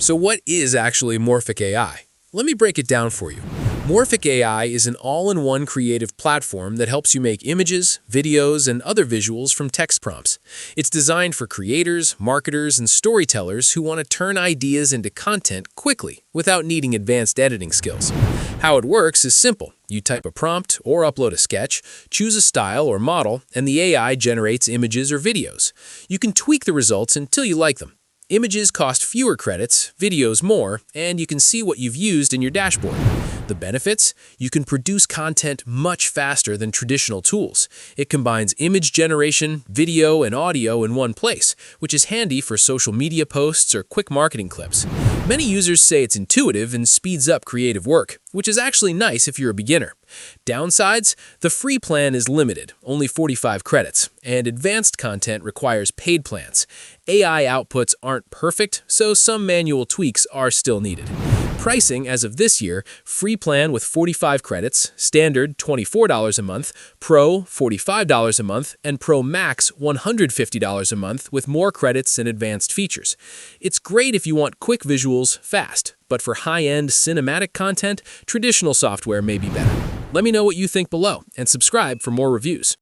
So what is actually Morphic AI? Let me break it down for you. Morphic AI is an all-in-one creative platform that helps you make images, videos, and other visuals from text prompts. It's designed for creators, marketers, and storytellers who want to turn ideas into content quickly without needing advanced editing skills. How it works is simple. You type a prompt or upload a sketch, choose a style or model, and the AI generates images or videos. You can tweak the results until you like them. Images cost fewer credits, videos more, and you can see what you've used in your dashboard. The benefits? You can produce content much faster than traditional tools. It combines image generation, video, and audio in one place, which is handy for social media posts or quick marketing clips. Many users say it's intuitive and speeds up creative work, which is actually nice if you're a beginner. Downsides? The free plan is limited, only 45 credits, and advanced content requires paid plans. AI outputs aren't perfect, so some manual tweaks are still needed. Pricing as of this year: free plan with 45 credits, standard $24 a month, Pro $45 a month, and Pro Max $150 a month with more credits and advanced features. It's great if you want quick visuals fast, but for high-end cinematic content, traditional software may be better. Let me know what you think below, and subscribe for more reviews.